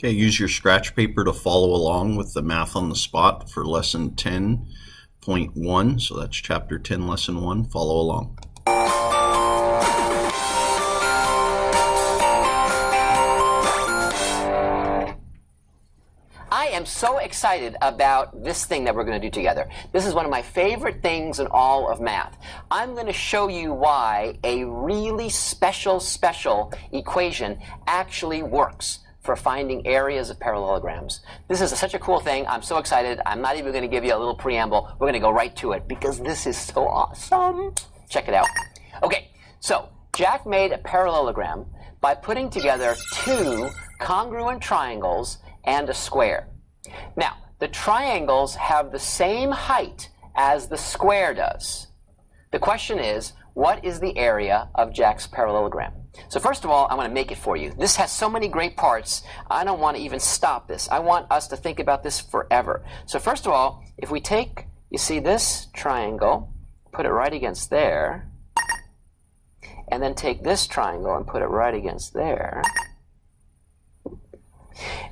Okay, use your scratch paper to follow along with the math on the spot for lesson 10.1. So that's chapter 10, lesson 1. Follow along. I am so excited about this thing that we're going to do together. This is one of my favorite things in all of math. I'm going to show you why a really special equation actually works for finding areas of parallelograms. This is such a cool thing. I'm so excited. I'm not even going to give you a little preamble. We're going to go right to it because this is so awesome. Check it out. Okay, so Jack made a parallelogram by putting together two congruent triangles and a square. Now, the triangles have the same height as the square does. The question is, what is the area of Jack's parallelogram? So first of all, I want to make it for you. This has so many great parts, I don't want to even stop this. I want us to think about this forever. So first of all, if we take, you see this triangle, put it right against there, and then take this triangle and put it right against there.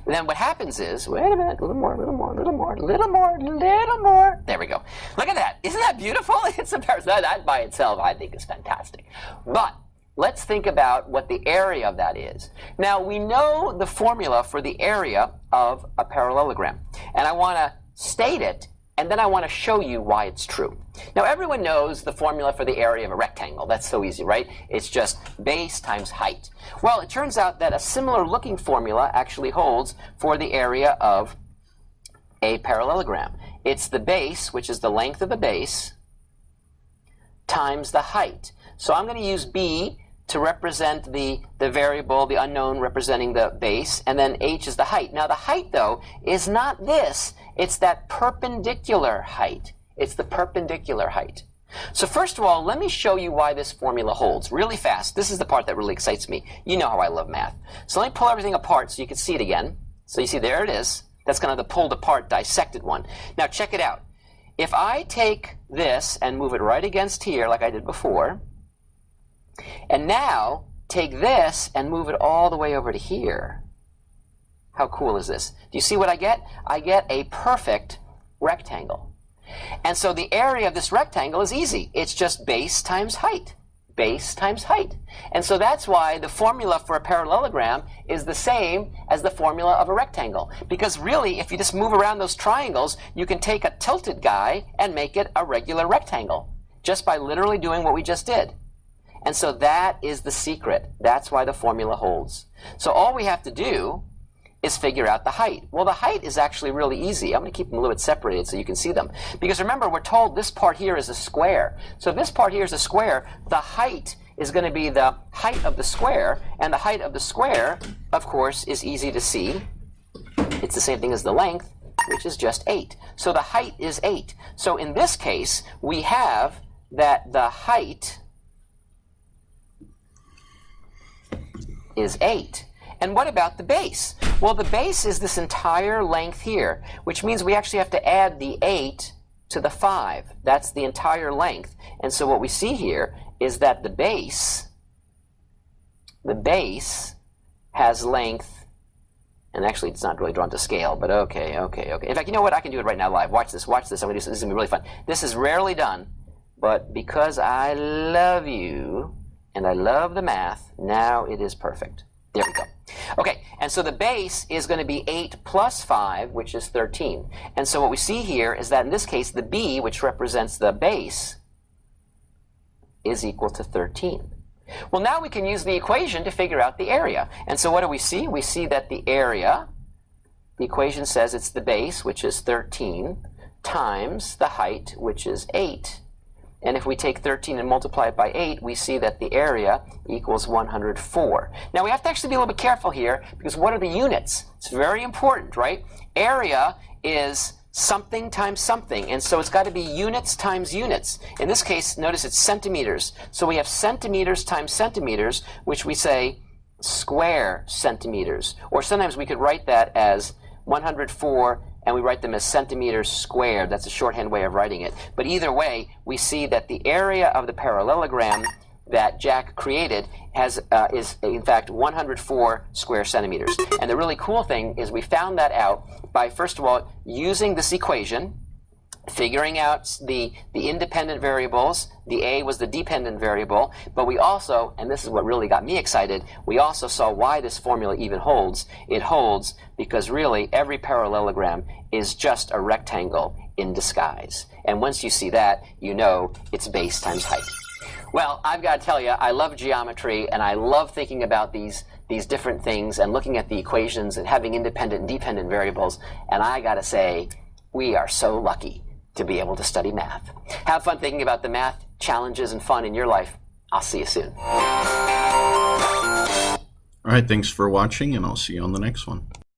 And then what happens is, wait a minute, a little more. There we go. Look at that. Isn't that beautiful? It's a that by itself I think is fantastic. But let's think about what the area of that is. Now, we know the formula for the area of a parallelogram. And I want to state it, and then I want to show you why it's true. Now, everyone knows the formula for the area of a rectangle. That's so easy, right? It's just base times height. Well, it turns out that a similar looking formula actually holds for the area of a parallelogram. It's the base, which is the length of the base, times the height. So I'm going to use b to represent the variable, the unknown representing the base, and then h is the height. Now, the height, though, is not this. It's that perpendicular height. It's the perpendicular height. So first of all, let me show you why this formula holds really fast. This is the part that really excites me. You know how I love math. So let me pull everything apart so you can see it again. So you see, there it is. That's kind of the pulled apart, dissected one. Now check it out. If I take this and move it right against here like I did before, and now take this and move it all the way over to here, how cool is this? Do you see what I get? I get a perfect rectangle. And so the area of this rectangle is easy. It's just base times height. Base times height. And so that's why the formula for a parallelogram is the same as the formula of a rectangle. Because really, if you just move around those triangles, you can take a tilted guy and make it a regular rectangle, just by literally doing what we just did. And so that is the secret. That's why the formula holds. So all we have to do is figure out the height. Well, the height is actually really easy. I'm going to keep them a little bit separated so you can see them. Because remember, we're told this part here is a square. So if this part here is a square, the height is going to be the height of the square. And the height of the square, of course, is easy to see. It's the same thing as the length, which is just 8. So the height is 8. So in this case, we have that the height is 8. And what about the base? Well, the base is this entire length here, which means we actually have to add the 8 to the 5. That's the entire length. And so what we see here is that the base has length, and actually it's not really drawn to scale, but okay. In fact, you know what? I can do it right now live. Watch this. I'm going to do this. This is going to be really fun. This is rarely done, but because I love you and I love the math, now it is perfect. There we go. Okay, and so the base is going to be 8 plus 5, which is 13. And so what we see here is that in this case, the b, which represents the base, is equal to 13. Well, now we can use the equation to figure out the area. And so what do we see? We see that the area, the equation says it's the base, which is 13, times the height, which is 8. And if we take 13 and multiply it by 8, we see that the area equals 104. Now, we have to actually be a little bit careful here, because what are the units? It's very important, right? Area is something times something, and so it's got to be units times units. In this case, notice it's centimeters. So we have centimeters times centimeters, which we say square centimeters. Or sometimes we could write that as 104, and we write them as centimeters squared. That's a shorthand way of writing it. But either way, we see that the area of the parallelogram that Jack created is in fact 104 square centimeters. And the really cool thing is we found that out by, first of all, using this equation, figuring out the independent variables. The A was the dependent variable, but we also, and this is what really got me excited, we also saw why this formula even holds. It holds because really every parallelogram is just a rectangle in disguise. And once you see that, you know it's base times height. Well, I've got to tell you, I love geometry, and I love thinking about these different things and looking at the equations and having independent and dependent variables, and I got to say, we are so lucky to be able to study math. Have fun thinking about the math challenges and fun in your life. I'll see you soon. All right, thanks for watching, and I'll see you on the next one.